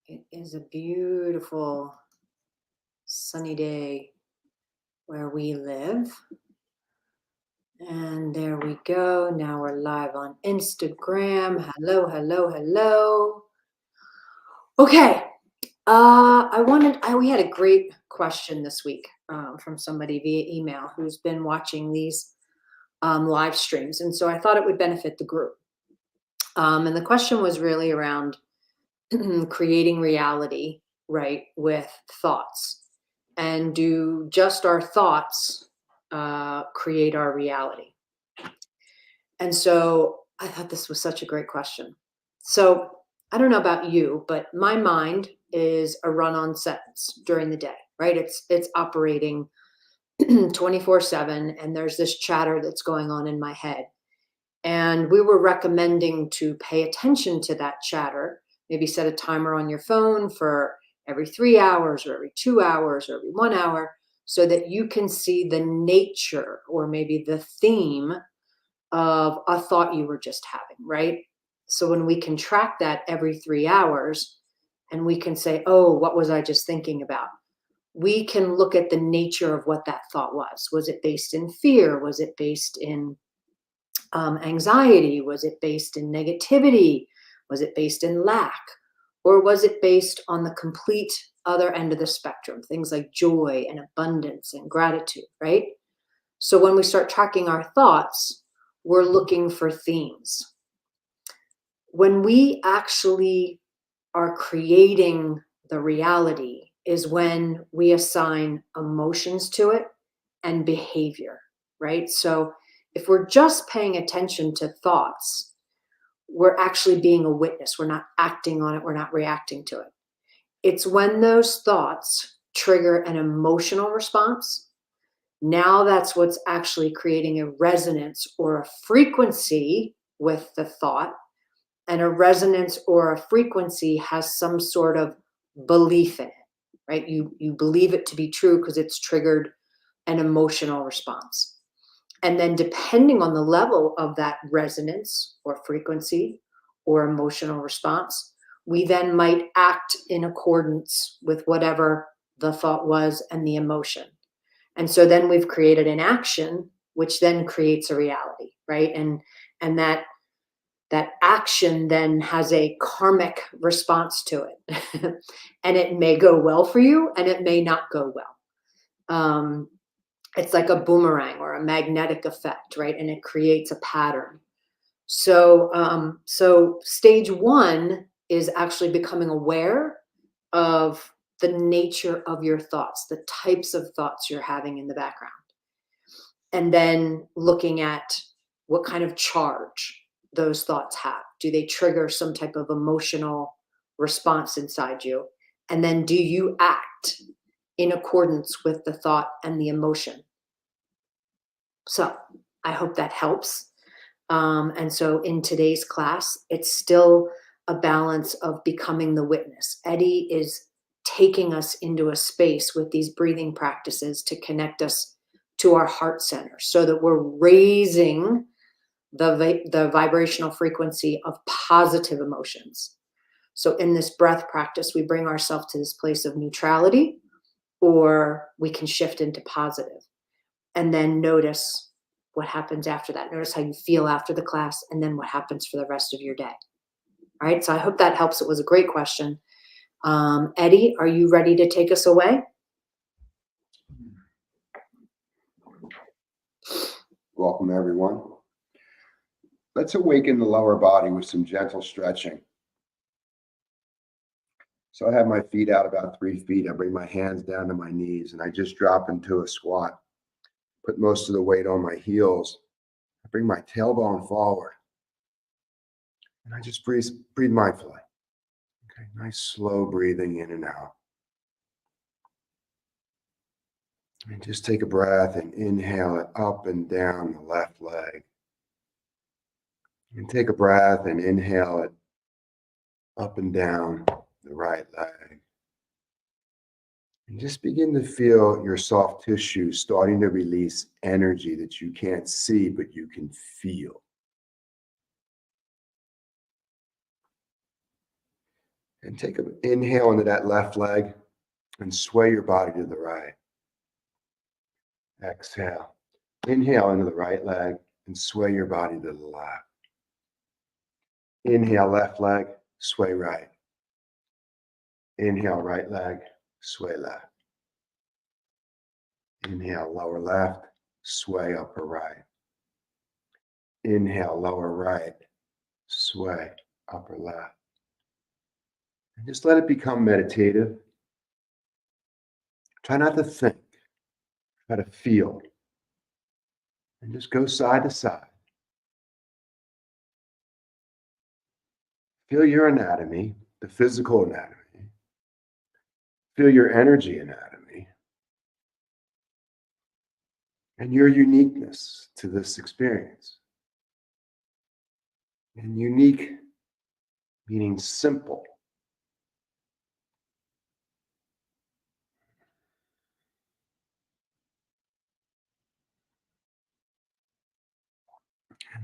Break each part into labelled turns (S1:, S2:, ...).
S1: It is a beautiful sunny day where we live. And there we go. Now we're live on Instagram. Hello, hello, hello. Okay. We had a great question this week from somebody via email who's been watching these live streams. And so I thought it would benefit the group. And the question was really around creating reality, right, with thoughts. And do just our thoughts create our reality? And so I thought this was such a great question. So I don't know about you, but my mind is a run-on sentence during the day, right? It's operating 24/7, and there's this chatter that's going on in my head. And we were recommending to pay attention to that chatter, maybe set a timer on your phone for every 3 hours or every 2 hours or every 1 hour so that you can see the nature or maybe the theme of a thought you were just having, right? So when we can track that every 3 hours and we can say, oh, what was I just thinking about? We can look at the nature of what that thought was. Was it based in fear? Was it based in anxiety? Was it based in negativity? Was it based in lack? Or was it based on the complete other end of the spectrum, things like joy and abundance and gratitude, right? So when we start tracking our thoughts, we're looking for themes. When we actually are creating the reality is when we assign emotions to it and behavior, right? So if we're just paying attention to thoughts, we're actually being a witness. We're not acting on it. We're not reacting to it. It's when those thoughts trigger an emotional response. Now that's what's actually creating a resonance or a frequency with the thought. And a resonance or a frequency has some sort of belief in it, right? You believe it to be true because it's triggered an emotional response. And then depending on the level of that resonance or frequency or emotional response, we then might act in accordance with whatever the thought was and the emotion. And so then we've created an action, which then creates a reality, right? And that action then has a karmic response to it. And it may go well for you and it may not go well. It's like a boomerang or a magnetic effect, right? And it creates a pattern. So stage one is actually becoming aware of the nature of your thoughts, the types of thoughts you're having in the background. And then looking at what kind of charge those thoughts have. Do they trigger some type of emotional response inside you? And then do you act in accordance with the thought and the emotion? So I hope that helps. And so in today's class, it's still a balance of becoming the witness. Eddie is taking us into a space with these breathing practices to connect us to our heart center so that we're raising the vibrational frequency of positive emotions. So in this breath practice, we bring ourselves to this place of neutrality, or we can shift into positive. And then notice what happens after that. Notice how you feel after the class, and then what happens for the rest of your day. All right, so I hope that helps. It was a great question. Eddie, are you ready to take us away?
S2: Welcome, everyone. Let's awaken the lower body with some gentle stretching. So I have my feet out about 3 feet. I bring my hands down to my knees, and I just drop into a squat. Put most of the weight on my heels. I bring my tailbone forward, and I just breathe mindfully. Okay, nice slow breathing in and out. And just take a breath and inhale it up and down the left leg. And take a breath and inhale it up and down the right leg. And just begin to feel your soft tissue starting to release energy that you can't see, but you can feel. And take an inhale into that left leg and sway your body to the right. Exhale. Inhale into the right leg and sway your body to the left. Inhale, left leg, sway right. Inhale, right leg, sway left. Inhale, lower left, sway upper right. Inhale, lower right, sway upper left. And just let it become meditative. Try not to think, try to feel. And just go side to side. Feel your anatomy, the physical anatomy. Feel your energy anatomy and your uniqueness to this experience. And unique meaning simple.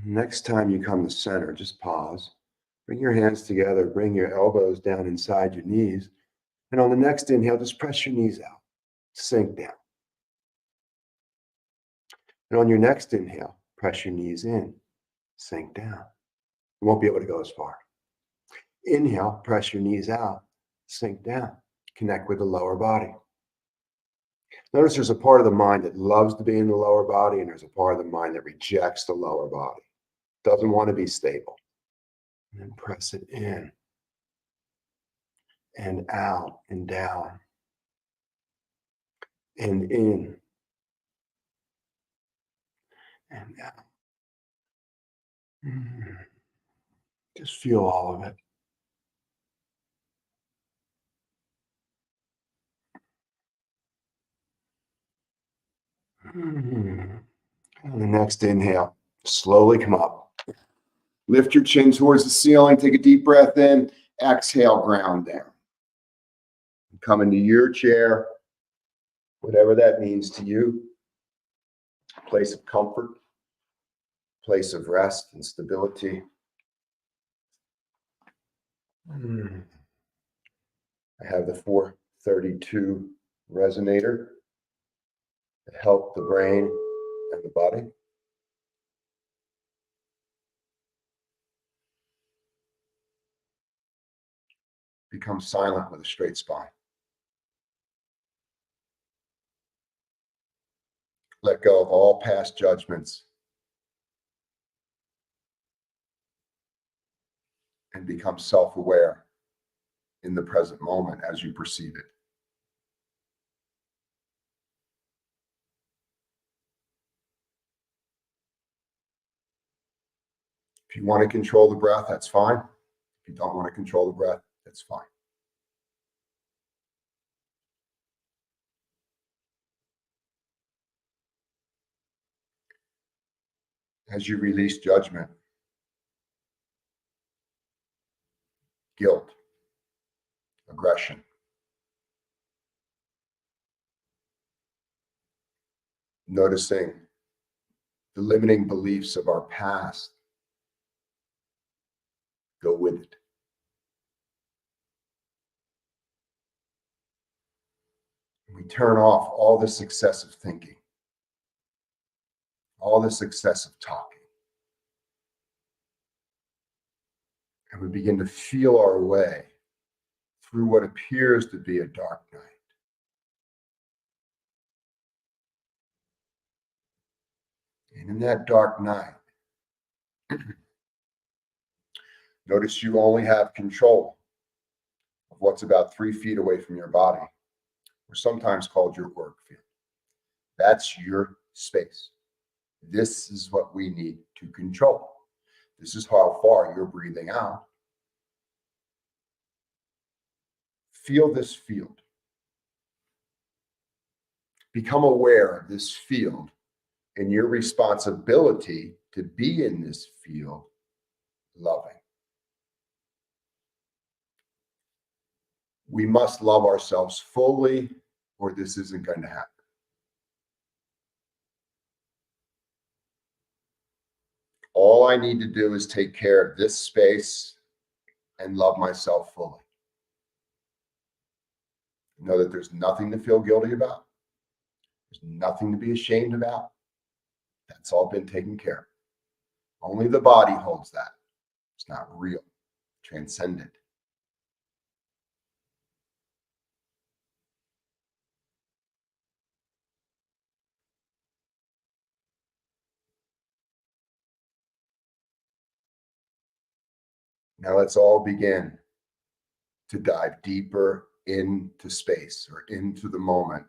S2: And next time you come to center, just pause. Bring your hands together, bring your elbows down inside your knees. And on the next inhale, just press your knees out, sink down. And on your next inhale, press your knees in, sink down. You won't be able to go as far. Inhale, press your knees out, sink down, connect with the lower body. Notice there's a part of the mind that loves to be in the lower body, and there's a part of the mind that rejects the lower body, doesn't want to be stable. And then press it in and out and down and in and out. Just feel all of it. On the next inhale, slowly come up. Lift your chin towards the ceiling. Take a deep breath in. Exhale, ground down. Come into your chair, whatever that means to you. Place of comfort, place of rest and stability. I have the 432 resonator to help the brain and the body. Become silent with a straight spine. Let go of all past judgments and become self-aware in the present moment as you perceive it. If you want to control the breath, that's fine. If you don't want to control the breath, that's fine. As you release judgment, guilt, aggression, noticing the limiting beliefs of our past, go with it. We turn off all this excessive thinking, all this excessive talking. And we begin to feel our way through what appears to be a dark night. And in that dark night, notice you only have control of what's about 3 feet away from your body, or sometimes called your work field. That's your space. This is what we need to control. This is how far you're breathing out. Feel this field. Become aware of this field and your responsibility to be in this field loving. We must love ourselves fully, or this isn't going to happen. All I need to do is take care of this space and love myself fully. Know that there's nothing to feel guilty about. There's nothing to be ashamed about. That's all been taken care of. Only the body holds that. It's not real, transcendent. Now let's all begin to dive deeper into space or into the moment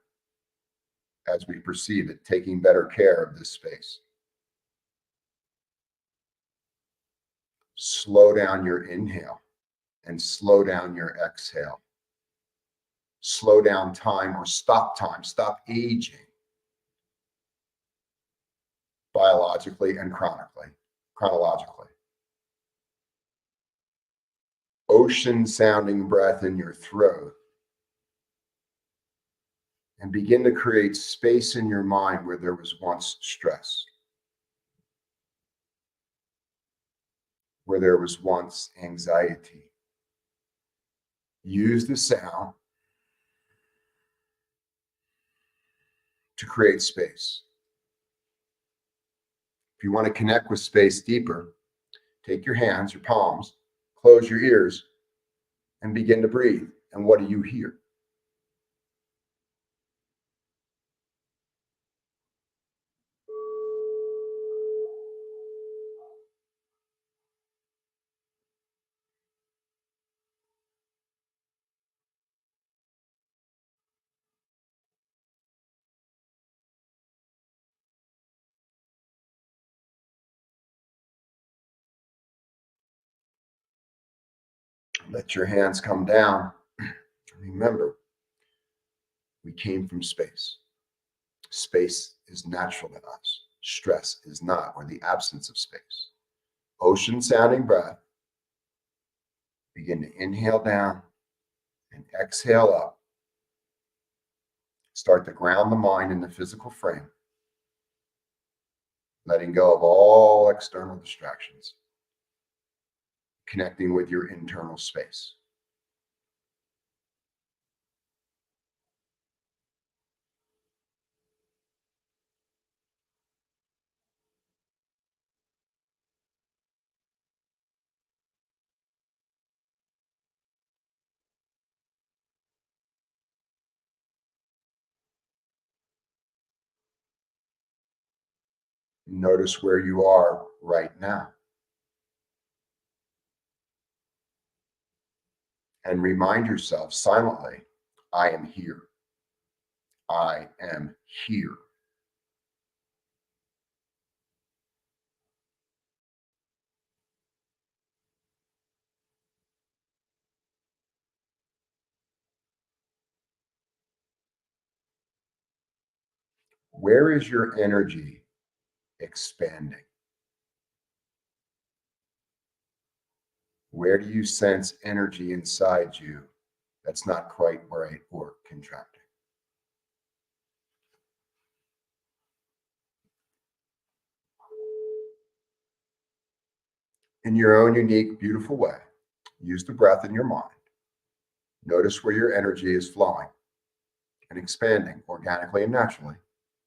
S2: as we perceive it, taking better care of this space. Slow down your inhale and slow down your exhale. Slow down time or stop time, stop aging biologically and chronologically. Ocean sounding breath in your throat. And begin to create space in your mind where there was once stress, where there was once anxiety. Use the sound to create space. If you want to connect with space deeper, take your hands, your palms, close your ears, and begin to breathe. And what do you hear? Let your hands come down. Remember, we came from space. Space is natural in us. Stress is not, or the absence of space. Ocean sounding breath. Begin to inhale down and exhale up. Start to ground the mind in the physical frame, letting go of all external distractions, connecting with your internal space. Notice where you are right now. And remind yourself silently, I am here. I am here. Where is your energy expanding? Where do you sense energy inside you that's not quite right or contracting? In your own unique, beautiful way, use the breath in your mind. Notice where your energy is flowing and expanding organically and naturally,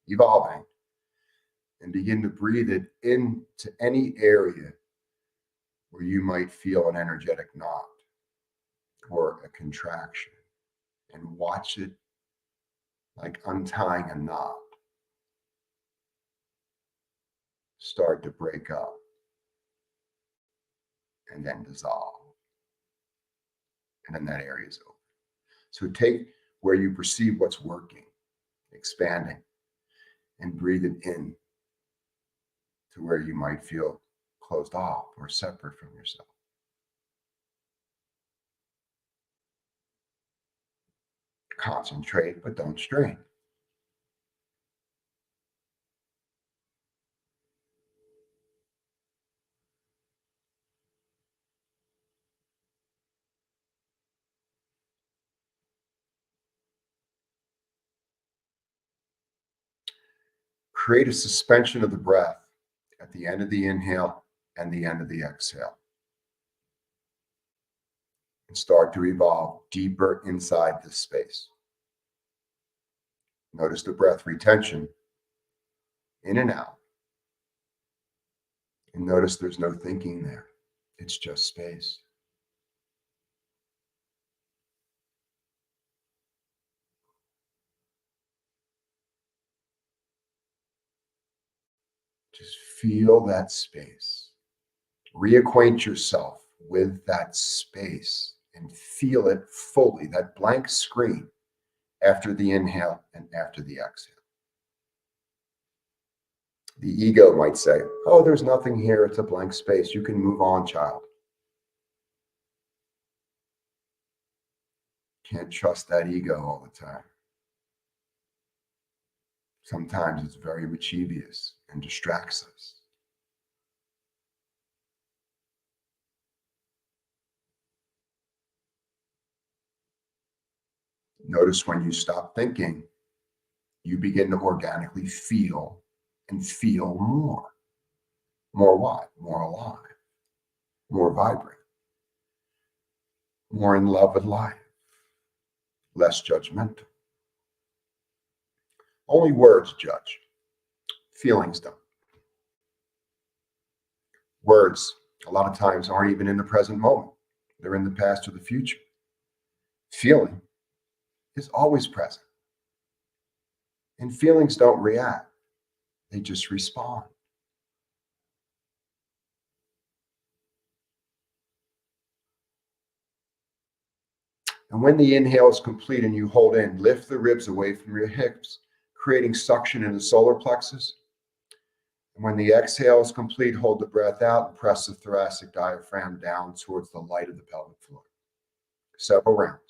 S2: evolving, and begin to breathe it into any area where you might feel an energetic knot or a contraction, and watch it like untying a knot start to break up and then dissolve. And then that area is open. So take where you perceive what's working, expanding, and breathe it in to where you might feel closed off or separate from yourself. Concentrate, but don't strain. Create a suspension of the breath at the end of the inhale and the end of the exhale. And start to evolve deeper inside this space. Notice the breath retention in and out. And notice there's no thinking there. It's just space. Just feel that space. Reacquaint yourself with that space and feel it fully, that blank screen after the inhale and after the exhale. The ego might say, oh, there's nothing here. It's a blank space. You can move on, child. Can't trust that ego all the time. Sometimes it's very mischievous and distracts us. Notice when you stop thinking, you begin to organically feel and feel more. More what? More alive, more vibrant, more in love with life, less judgmental. Only words judge, feelings don't. Words, a lot of times, aren't even in the present moment, they're in the past or the future. Feeling is always present, and feelings don't react, they just respond. And when the inhale is complete and you hold in, lift the ribs away from your hips, creating suction in the solar plexus. And when the exhale is complete, hold the breath out and press the thoracic diaphragm down towards the light of the pelvic floor. Several rounds.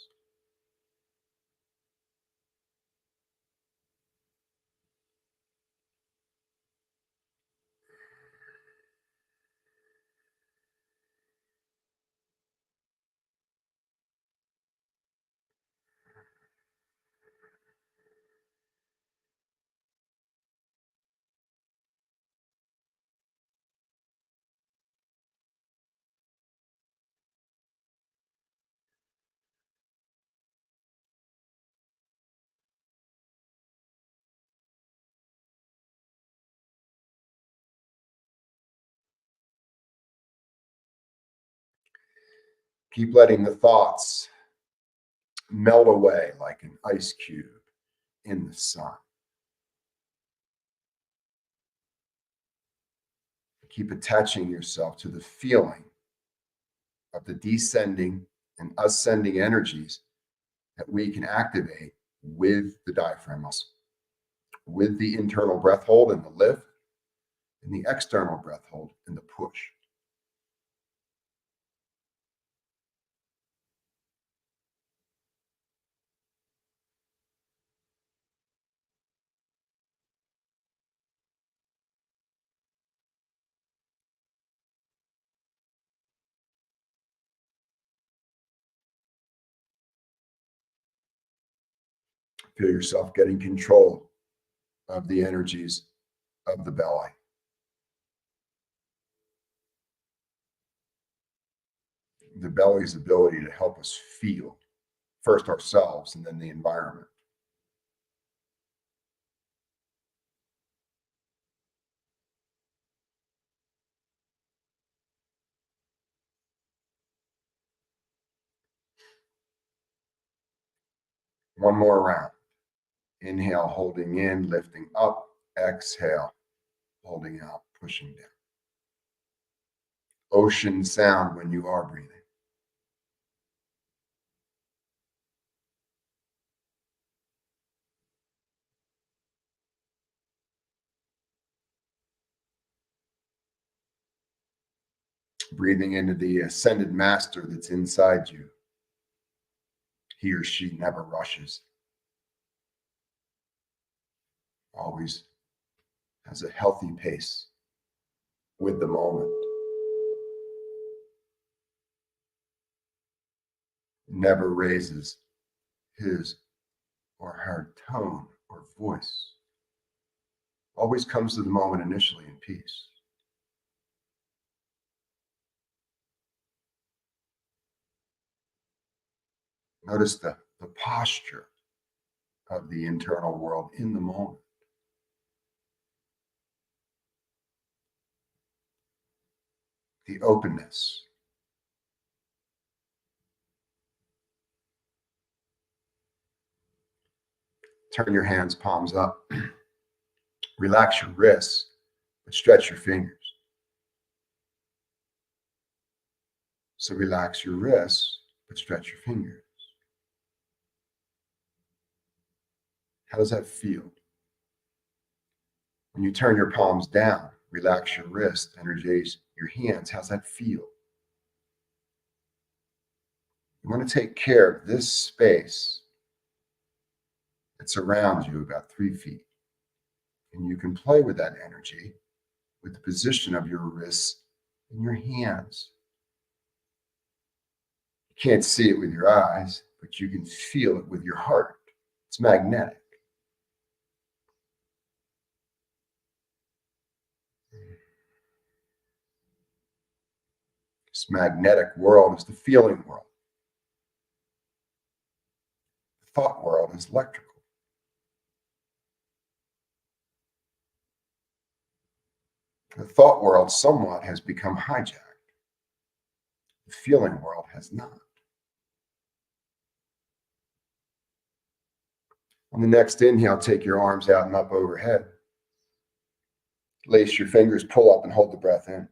S2: Keep letting the thoughts melt away like an ice cube in the sun. Keep attaching yourself to the feeling of the descending and ascending energies that we can activate with the diaphragm muscle, with the internal breath hold and the lift, and the external breath hold and the push. Feel yourself getting control of the energies of the belly. The belly's ability to help us feel first ourselves and then the environment. One more round. Inhale, holding in, lifting up. Exhale, holding out, pushing down. Ocean sound when you are breathing. Breathing into the ascended master that's inside you. He or she never rushes. Always has a healthy pace with the moment. Never raises his or her tone or voice. Always comes to the moment initially in peace. Notice the posture of the internal world in the moment. The openness. Turn your hands, palms up. Relax your wrists, but stretch your fingers. So relax your wrists, but stretch your fingers. How does that feel? When you turn your palms down, relax your wrists, energize your hands. How's that feel? You want to take care of this space that's around you about 3 feet. And you can play with that energy with the position of your wrists and your hands. You can't see it with your eyes, but you can feel it with your heart. It's magnetic. This magnetic world is the feeling world. The thought world is electrical. The thought world somewhat has become hijacked. The feeling world has not. On the next inhale, take your arms out and up overhead. Lace your fingers, pull up and hold the breath in.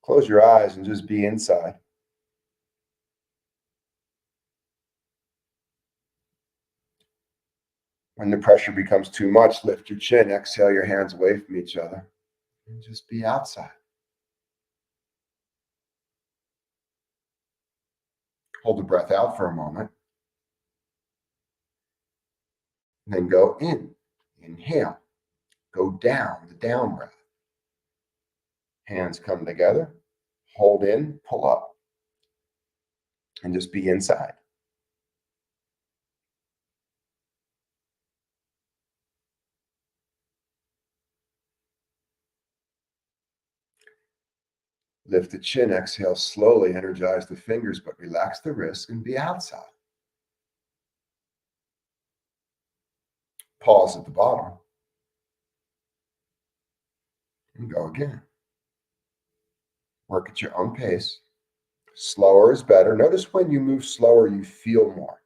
S2: Close your eyes and just be inside. When the pressure becomes too much, lift your chin, exhale your hands away from each other, and just be outside. Hold the breath out for a moment. And then go in. Inhale. Go down, the down breath. Hands come together. Hold in, pull up. And just be inside. Lift the chin, exhale slowly, energize the fingers, but relax the wrists and be outside. Pause at the bottom. And go again. Work at your own pace. Slower is better. Notice when you move slower, you feel more.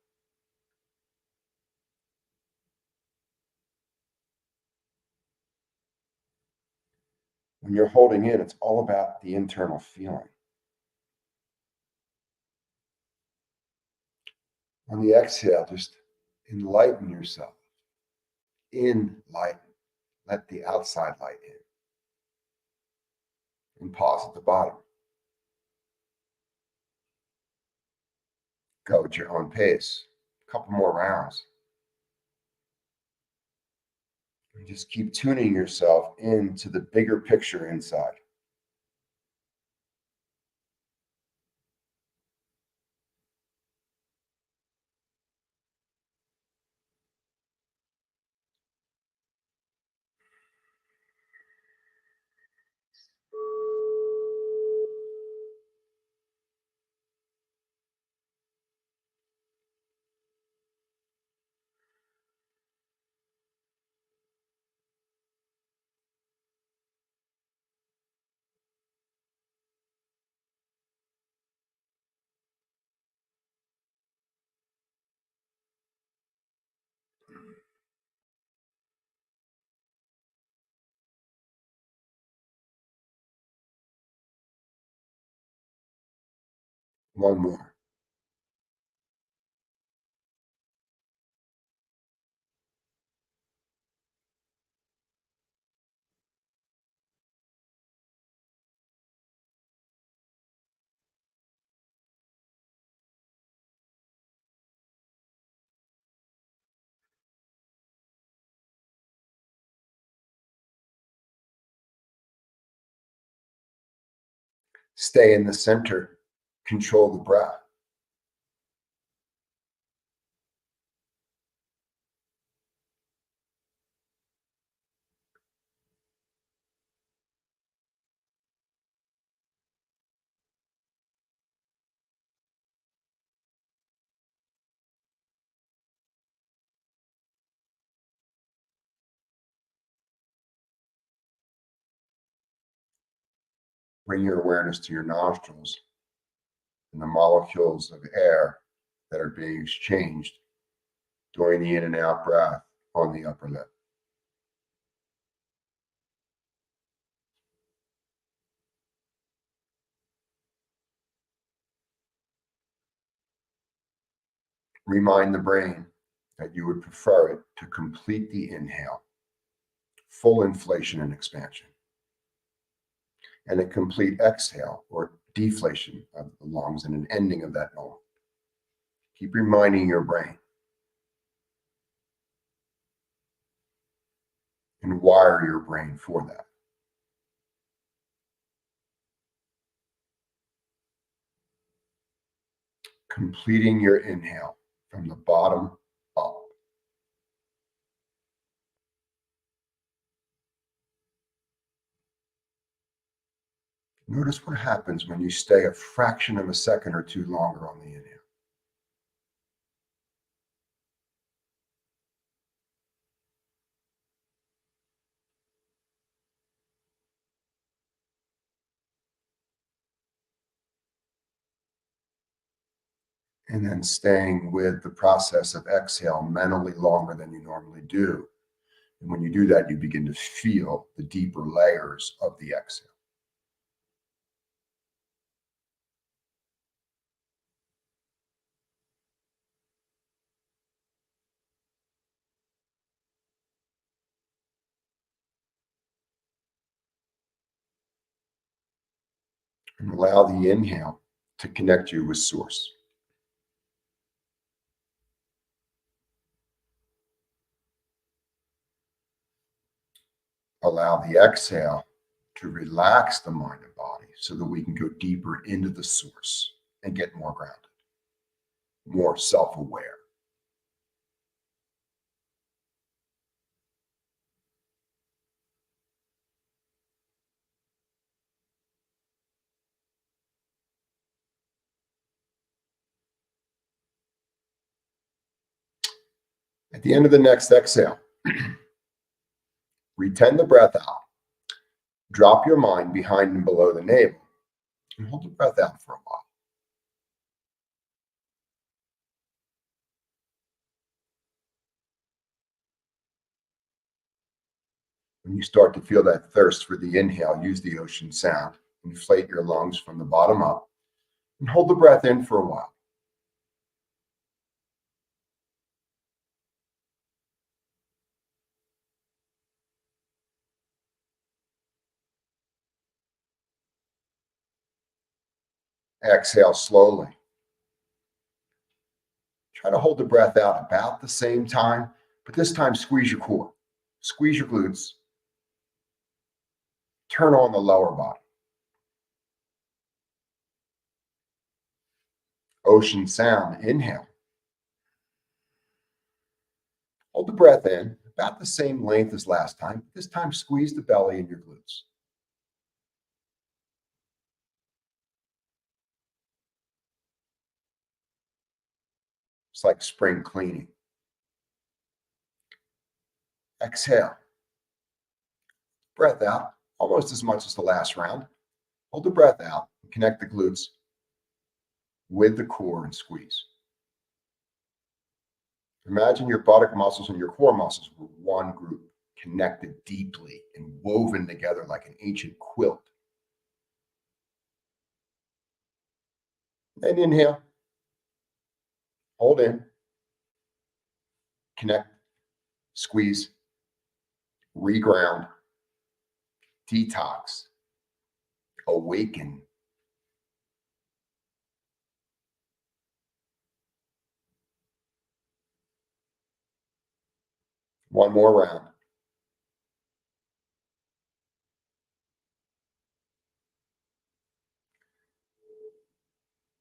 S2: When you're holding in, it's all about the internal feeling. On the exhale, just enlighten yourself. Enlighten. Let the outside light in. And pause at the bottom. Go at your own pace. A couple more rounds. And just keep tuning yourself into the bigger picture inside. One more. Stay in the center. Control the breath. Bring your awareness to your nostrils and the molecules of air that are being exchanged during the in and out breath on the upper lip. Remind the brain that you would prefer it to complete the inhale, full inflation and expansion, and a complete exhale or deflation of the lungs and an ending of that lung. Keep reminding your brain and wire your brain for that. Completing your inhale from the bottom up. Notice what happens when you stay a fraction of a second or two longer on the inhale. And then staying with the process of exhale mentally longer than you normally do. And when you do that, you begin to feel the deeper layers of the exhale. And allow the inhale to connect you with source. Allow the exhale to relax the mind and body so that we can go deeper into the source and get more grounded, more self-aware. At the end of the next exhale, retain the breath out. Drop your mind behind and below the navel and hold the breath out for a while. When you start to feel that thirst for the inhale, use the ocean sound. Inflate your lungs from the bottom up and hold the breath in for a while. Exhale slowly. Try to hold the breath out about the same time, but this time squeeze your core, squeeze your glutes, turn on the lower body. Ocean sound, inhale. Hold the breath in about the same length as last time. This time squeeze the belly and your glutes. It's like spring cleaning. Exhale. Breath out, almost as much as the last round. Hold the breath out, connect the glutes with the core and squeeze. Imagine your buttock muscles and your core muscles were one group, connected deeply and woven together like an ancient quilt. Then inhale, hold in, connect, squeeze, reground, detox, awaken. One more round.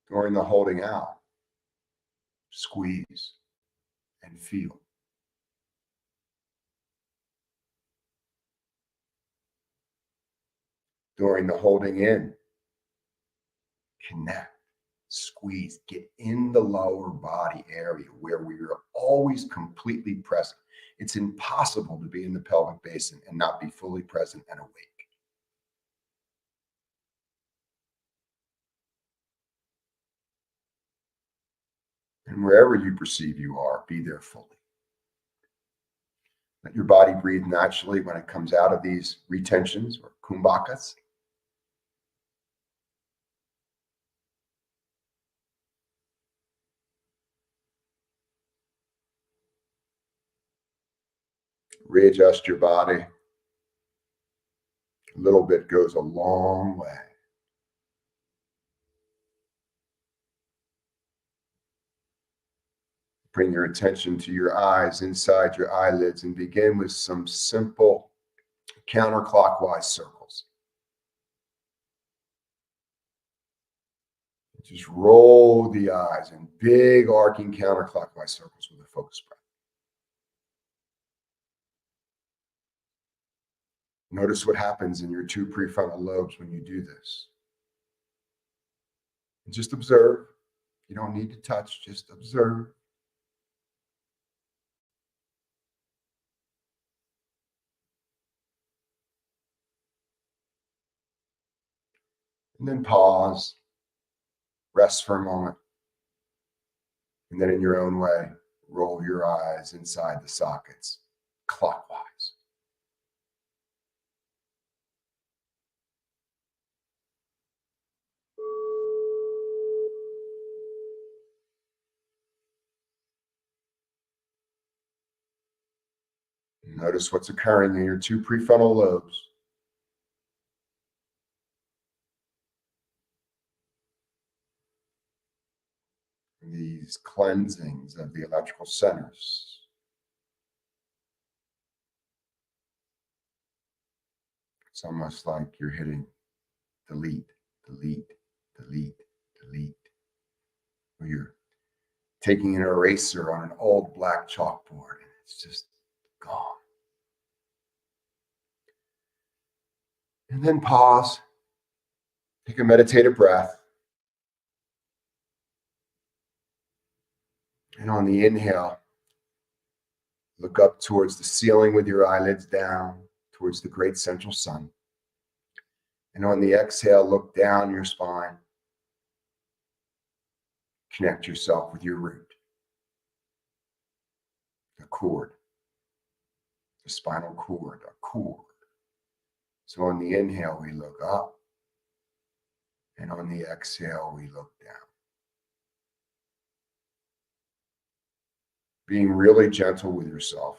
S2: During the holding out, squeeze and feel. During the holding in, connect, squeeze, get in the lower body area where we are always completely present. It's impossible to be in the pelvic basin and not be fully present and awake. And wherever you perceive you are, be there fully. Let your body breathe naturally when it comes out of these retentions or kumbakas. Readjust your body. A little bit goes a long way. Bring your attention to your eyes, inside your eyelids, and begin with some simple counterclockwise circles. Just roll the eyes in big arcing counterclockwise circles with a focused breath. Notice what happens in your two prefrontal lobes when you do this. And just observe. You don't need to touch, just observe. And then pause, rest for a moment. And then in your own way, roll your eyes inside the sockets clockwise. Notice what's occurring in your two prefrontal lobes. These cleansings of the electrical centers. It's almost like you're hitting delete, delete, delete, delete. Or you're taking an eraser on an old black chalkboard and it's just gone. And then pause, take a meditative breath. And on the inhale, look up towards the ceiling with your eyelids down, towards the great central sun. And on the exhale, look down your spine. Connect yourself with your root, the cord, the spinal cord, a cord. So on the inhale, we look up. And on the exhale, we look down. Being really gentle with yourself.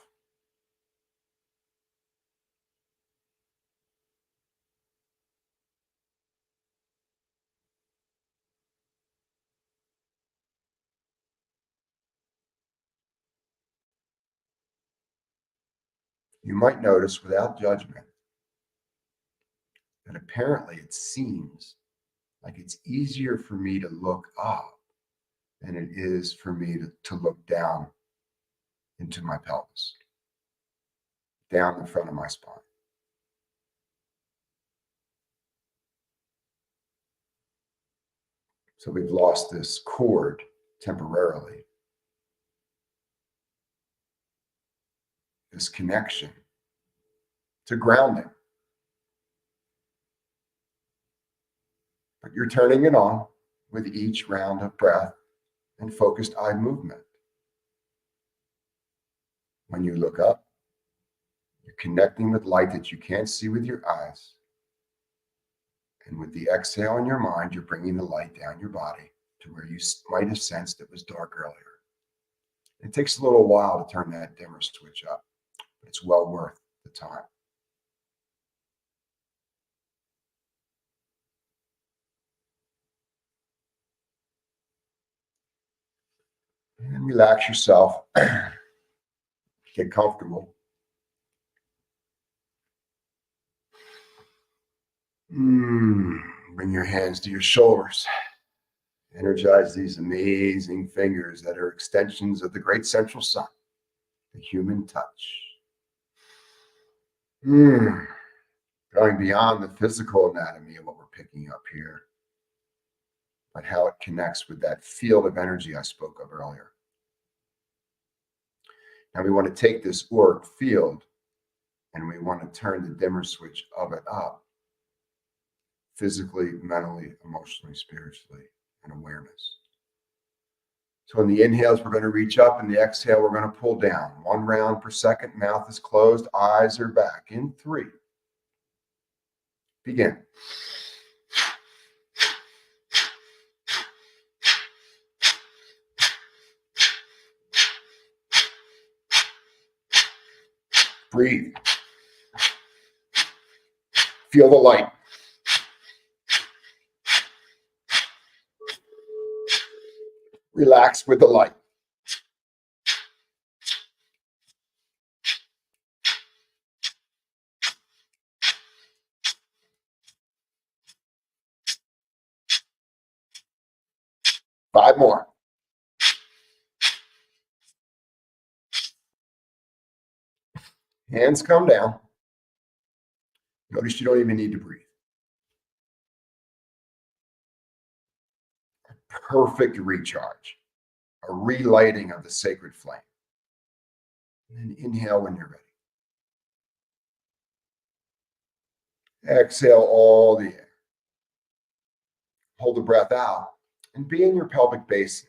S2: You might notice without judgment that apparently it seems like it's easier for me to look up than it is for me to look down into my pelvis, down the front of my spine. So we've lost this cord temporarily, this connection to grounding. But you're turning it on with each round of breath and focused eye movement. When you look up, you're connecting with light that you can't see with your eyes. And with the exhale in your mind, you're bringing the light down your body to where you might have sensed it was dark earlier. It takes a little while to turn that dimmer switch up, but it's well worth the time. And relax yourself. Get comfortable. Bring your hands to your shoulders. Energize these amazing fingers that are extensions of the great central sun, the human touch. Going beyond the physical anatomy of what we're picking up here, but how it connects with that field of energy I spoke of earlier. Now we want to take this auric field and we want to turn the dimmer switch of it up, physically, mentally, emotionally, spiritually, and awareness. So in the inhales, we're going to reach up, and the exhale, we're going to pull down. 1 round per second. Mouth is closed. Eyes are back. In 3. Begin. Breathe. Feel the light. Relax with the light. Five more. Hands come down. Notice you don't even need to breathe. Perfect recharge. A relighting of the sacred flame. And then inhale when you're ready. Exhale all the air. Hold the breath out and be in your pelvic basin.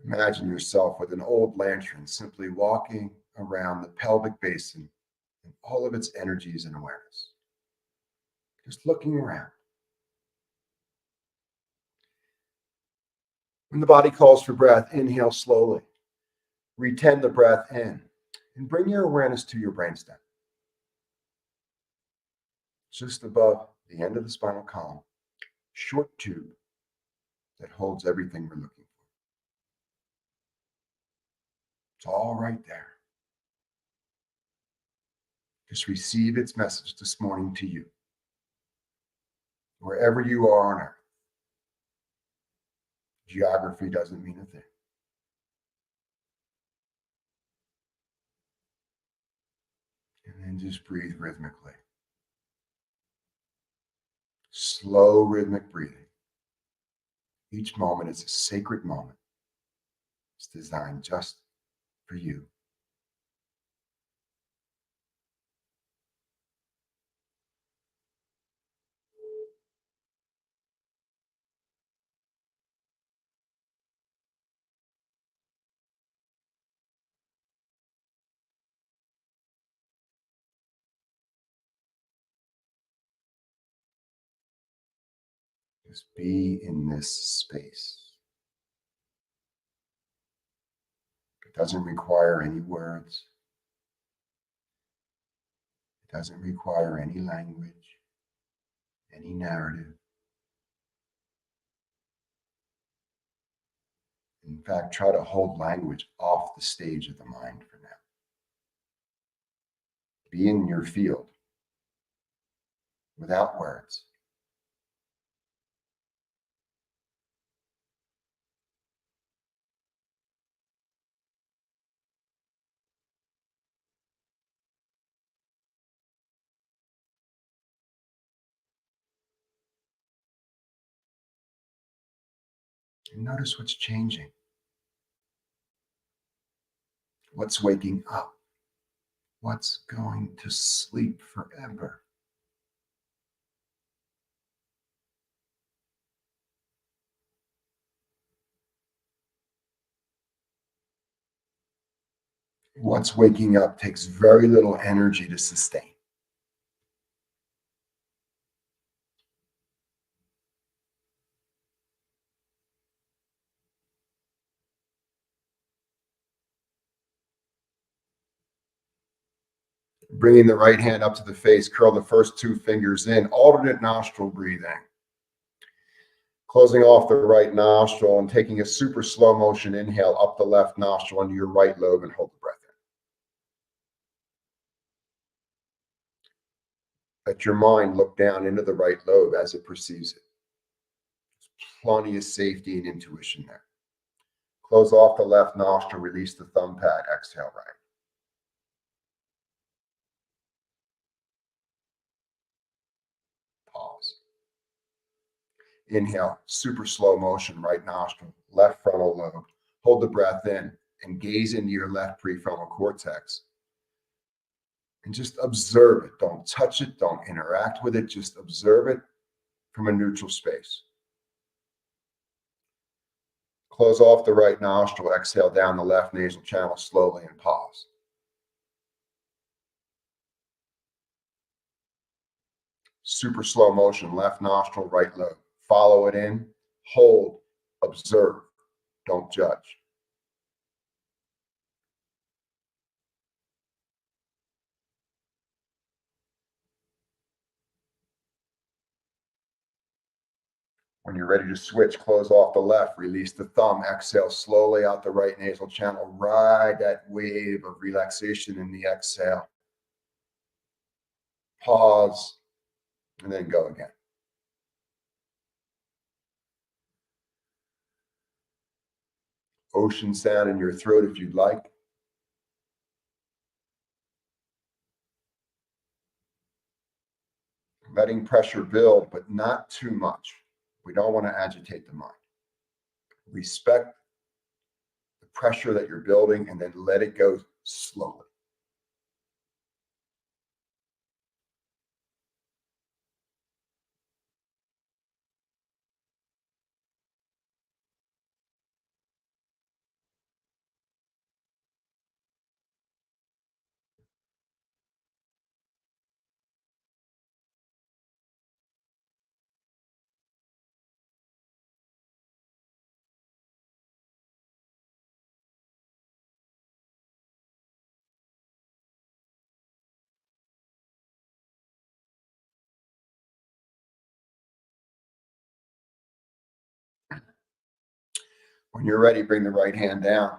S2: Imagine yourself with an old lantern simply walking around the pelvic basin and all of its energies and awareness. Just looking around. When the body calls for breath, inhale slowly. Retain the breath in and bring your awareness to your brainstem. Just above the end of the spinal column, short tube that holds everything we're looking for. It's all right there. Just receive its message this morning to you. Wherever you are on earth, geography doesn't mean a thing. And then just breathe rhythmically. Slow rhythmic breathing. Each moment is a sacred moment. It's designed just for you. Just be in this space. It doesn't require any words. It doesn't require any language, any narrative. In fact, try to hold language off the stage of the mind for now. Be in your field without words. And notice what's changing. What's waking up? What's going to sleep forever? What's waking up takes very little energy to sustain. Bringing the right hand up to the face, curl the first 2 fingers in, alternate nostril breathing. Closing off the right nostril and taking a super slow motion inhale up the left nostril into your right lobe and hold the breath in. Let your mind look down into the right lobe as it perceives it. There's plenty of safety and intuition there. Close off the left nostril, release the thumb pad, exhale right. Pause. Inhale, super slow motion, right nostril, left frontal lobe. Hold the breath in and gaze into your left prefrontal cortex. And just observe it. Don't touch it. Don't interact with it. Just observe it from a neutral space. Close off the right nostril, exhale down the left nasal channel slowly and pause. Super slow motion, left nostril, right lobe. Follow it in, hold, observe, don't judge. When you're ready to switch, close off the left, release the thumb, exhale slowly out the right nasal channel. Ride that wave of relaxation in the exhale. Pause, and then go again. Ocean sound in your throat if you'd like. Letting pressure build, but not too much. We don't want to agitate the mind. Respect the pressure that you're building and then let it go slowly. When you're ready, bring the right hand down.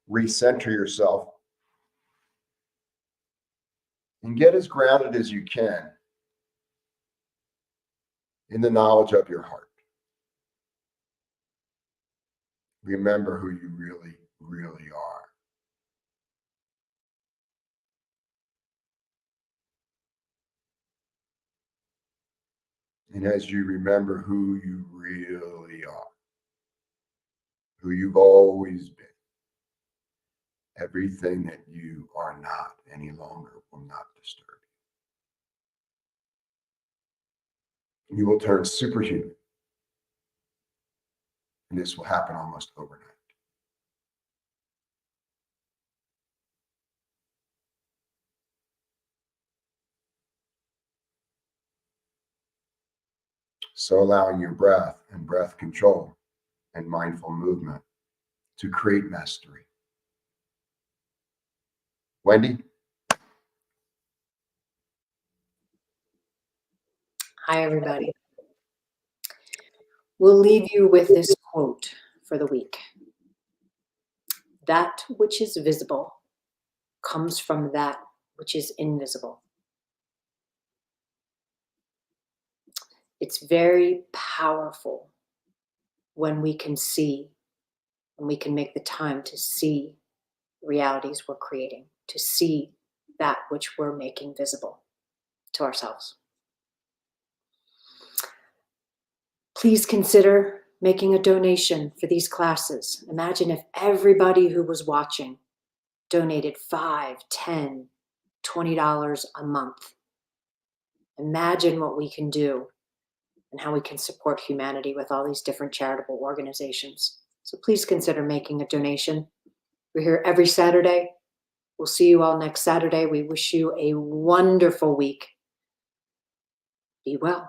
S2: Recenter yourself and get as grounded as you can in the knowledge of your heart. Remember who you really, really are. And as you remember who you really are, who you've always been, everything that you are not any longer will not disturb you. You will turn superhuman. And this will happen almost overnight. So allowing your breath and breath control and mindful movement to create mastery. Wendy?
S1: Hi, everybody. We'll leave you with this quote for the week. That which is visible comes from that which is invisible. It's very powerful when we can see, when we can make the time to see realities we're creating, to see that which we're making visible to ourselves. Please consider making a donation for these classes. Imagine if everybody who was watching donated $5, $10, $20 a month. Imagine what we can do and how we can support humanity with all these different charitable organizations. So please consider making a donation. We're here every Saturday. We'll see you all next Saturday. We wish you a wonderful week. Be well.